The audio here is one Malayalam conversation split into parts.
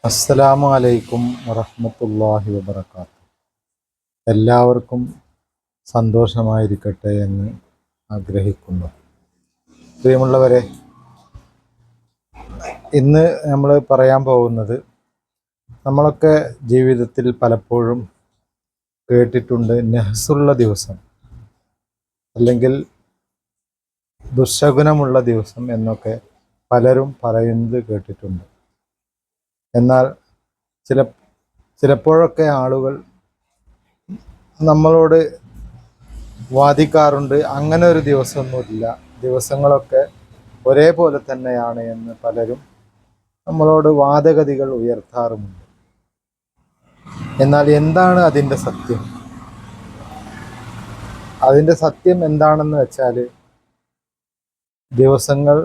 അസ്സലാമു അലൈക്കും വറഹ്മത്തുള്ളാഹി വബറകാതുഹു. എല്ലാവർക്കും സന്തോഷമായിരിക്കട്ടെ എന്ന് ആഗ്രഹിക്കുന്നു. പ്രിയമുള്ളവരെ, ഇന്ന് നമ്മൾ പറയാൻ പോകുന്നത്, നമ്മളൊക്കെ ജീവിതത്തിൽ പലപ്പോഴും കേട്ടിട്ടുണ്ട് നഹ്സുള്ള ദിവസം അല്ലെങ്കിൽ ദുശകുനമുള്ള ദിവസം എന്നൊക്കെ പലരും പറയുന്നത് കേട്ടിട്ടുണ്ട്. എന്നാൽ ചിലപ്പോഴൊക്കെ ആളുകൾ നമ്മളോട് വാദിക്കാറുണ്ട്, അങ്ങനെ ഒരു ദിവസമൊന്നുമില്ല, ദിവസങ്ങളൊക്കെ ഒരേപോലെ തന്നെയാണ് എന്ന് പലരും നമ്മളോട് വാദഗതികൾ ഉയർത്താറുമുണ്ട്. എന്നാൽ എന്താണ് അതിൻ്റെ സത്യം? അതിൻ്റെ സത്യം എന്താണെന്ന് വെച്ചാൽ, ദിവസങ്ങൾ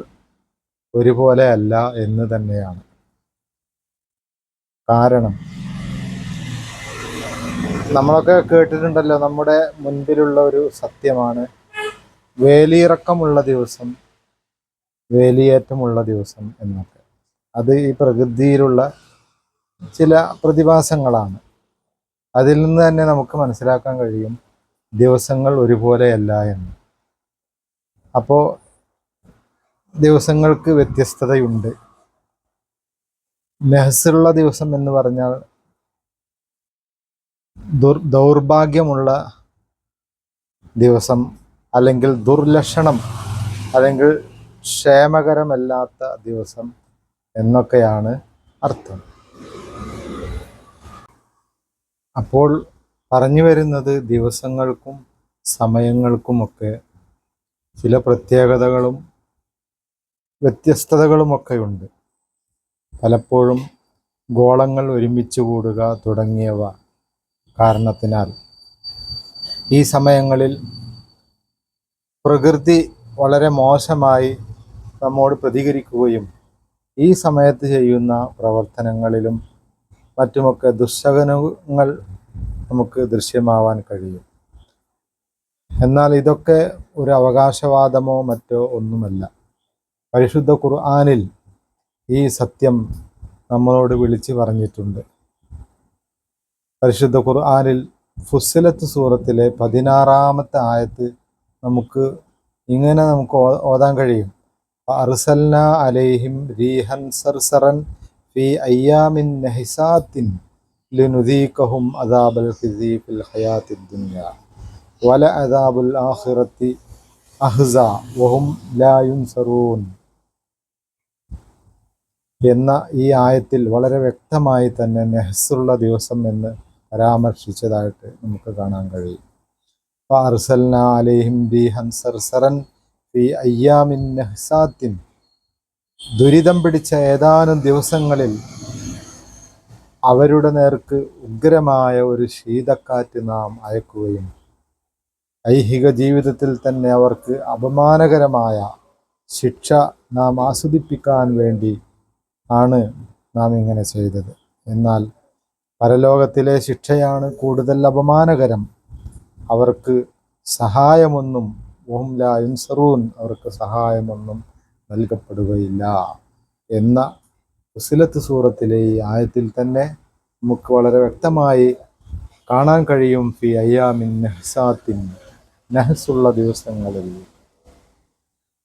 ഒരുപോലെ അല്ല എന്ന് തന്നെയാണ്. കാരണം നമ്മളൊക്കെ കേട്ടിട്ടുണ്ടല്ലോ, നമ്മുടെ മുൻപിലുള്ള ഒരു സത്യമാണ് വേലിയിറക്കമുള്ള ദിവസം, വേലിയേറ്റമുള്ള ദിവസം എന്നൊക്കെ. അത് ഈ പ്രകൃതിയിലുള്ള ചില പ്രതിഭാസങ്ങളാണ്. അതിൽ നിന്ന് തന്നെ നമുക്ക് മനസ്സിലാക്കാൻ കഴിയും ദിവസങ്ങൾ ഒരുപോലെയല്ല എന്ന്. അപ്പോൾ ദിവസങ്ങൾക്ക് വ്യത്യസ്തതയുണ്ട്. നഹ്സുള്ള ദിവസം എന്ന് പറഞ്ഞാൽ ദൗർഭാഗ്യമുള്ള ദിവസം, അല്ലെങ്കിൽ ദുർലക്ഷണം, അല്ലെങ്കിൽ ക്ഷേമകരമല്ലാത്ത ദിവസം എന്നൊക്കെയാണ് അർത്ഥം. അപ്പോൾ പറഞ്ഞു വരുന്നത്, ദിവസങ്ങൾക്കും സമയങ്ങൾക്കുമൊക്കെ ചില പ്രത്യേകതകളും വ്യത്യസ്തതകളുമൊക്കെ ഉണ്ട്. പലപ്പോഴും ഗോളങ്ങൾ ഒരുമിച്ച് കൂടുക തുടങ്ങിയവ കാരണത്തിനാൽ ഈ സമയങ്ങളിൽ പ്രകൃതി വളരെ മോശമായി നമ്മോട് പ്രതികരിക്കുകയും ഈ സമയത്ത് ചെയ്യുന്ന പ്രവർത്തനങ്ങളിലും മറ്റുമൊക്കെ ദുശ്ശകുനങ്ങൾ നമുക്ക് ദൃശ്യമാവാൻ കഴിയും. എന്നാൽ ഇതൊക്കെ ഒരു അവകാശവാദമോ മറ്റോ ഒന്നുമല്ല. പരിശുദ്ധ ഖുർആനിൽ ഈ സത്യം നമ്മളോട് വിളിച്ചു പറഞ്ഞിട്ടുണ്ട്. പരിശുദ്ധ ഖുർആനിൽ ഫുസ്സിലത്ത് സൂറത്തിലെ 16-ാമത്തെ ആയത്ത് നമുക്ക് ഇങ്ങനെ ഓതാൻ കഴിയും: അർസൽനാ അലൈഹിം റീഹൻ സർസറൻ ഫീ അയ്യാമിൻ നഹിസാത്തിൻ ലിനുദീഖഹും അദാബൽ ഖിസി ഫിൽ ഹയാത്തിദ് ദുനിയ വല അദാബുൽ ആഖിറത്തി അഹ്സാ വഹും ലാ യുൻസറൂൻ എന്ന ഈ ആയത്തിൽ വളരെ വ്യക്തമായി തന്നെ നഹ്സുള്ള ദിവസം എന്ന് പരാമർശിച്ചതായിട്ട് നമുക്ക് കാണാൻ കഴിയും. അർസൽനാ അലൈഹിം റീഹൻ സർസറൻ ഫീ അയ്യാമിൻ നഹ്സാത്തിൻ, ദുരിതം പിടിച്ച ഏതാനും ദിവസങ്ങളിൽ അവരുടെ നേർക്ക് ഉഗ്രമായ ഒരു ശീതക്കാറ്റ് നാം അയക്കുകയും ഐഹിക ജീവിതത്തിൽ തന്നെ അവർക്ക് അപമാനകരമായ ശിക്ഷ നാം ആസ്വദിപ്പിക്കാൻ വേണ്ടി ആണ് നാം ഇങ്ങനെ ചെയ്തത്. എന്നാൽ പരലോകത്തിലെ ശിക്ഷയാണ് കൂടുതൽ അപമാനകരം. അവർക്ക് സഹായമൊന്നും, വഹും ലാ യുൻസറൂൻ, അവർക്ക് സഹായമൊന്നും നൽകപ്പെടുകയില്ല എന്ന ഫുസ്സിലത്ത് സൂറത്തിലെ ഈ ആയത്തിൽ തന്നെ നമുക്ക് വളരെ വ്യക്തമായി കാണാൻ കഴിയും. ഫി അയ്യാമിൻ നഹ്സാത്തിൻ, നഹ്സുള്ള ദിവസങ്ങളിൽ.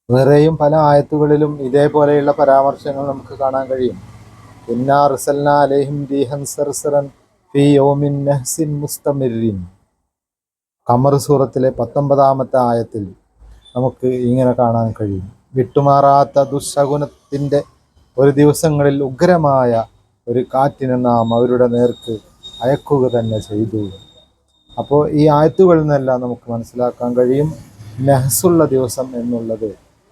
വേറെയും പല ആയത്തുകളിലും ഇതേപോലെയുള്ള പരാമർശങ്ങൾ നമുക്ക് കാണാൻ കഴിയും. ഇന്നാ അർസൽനാ അലൈഹിം റീഹൻ സർസറൻ ഫീ യൗമിൻ നഹ്സിൻ മുസ്തമിറിൻ. ഖമർ സൂറത്തിലെ 19-ാമത്തെ ആയത്തിൽ നമുക്ക് ഇങ്ങനെ കാണാൻ കഴിയും: വിട്ടുമാറാത്ത ദുശകുനത്തിൻ്റെ ഒരു ദിവസങ്ങളിൽ ഉഗ്രമായ ഒരു കാറ്റിനെ നാം അവരുടെ നേർക്ക് അയക്കുക തന്നെ ചെയ്തു. അപ്പോൾ ഈ ആയത്തുകളിൽ നിന്നെല്ലാം നമുക്ക് മനസ്സിലാക്കാൻ കഴിയും, നഹ്സുള്ള ദിവസം എന്നുള്ളത്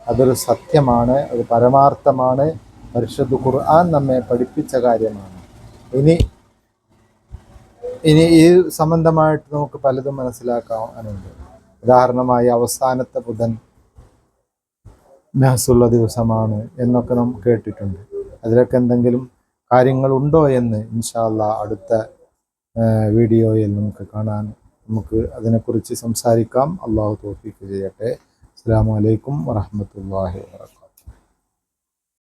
അതൊരു സത്യമാണ്, അത് പരമാർത്ഥമാണ്, പരിശുദ്ധ ഖുർആൻ നമ്മെ പഠിപ്പിച്ച കാര്യമാണ്. ഇനി ഈ സംബന്ധമായിട്ട് നമുക്ക് പലതും മനസ്സിലാക്കാനുണ്ട്. ഉദാഹരണമായി, അവസാനത്തെ ബുധൻ നഹ്സുള്ള ദിവസമാണ് എന്നൊക്കെ നാം കേട്ടിട്ടുണ്ട്. അതിലൊക്കെ എന്തെങ്കിലും കാര്യങ്ങളുണ്ടോ എന്ന് ഇൻഷാ അല്ലാഹ് അടുത്ത വീഡിയോയിൽ നമുക്ക് അതിനെക്കുറിച്ച് സംസാരിക്കാം. അള്ളാഹു തൗഫീഖ് ചെയ്യട്ടെ. അസ്സലാമു അലൈക്കും വറഹ്മത്തുള്ളാഹി വബറകാതുഹു.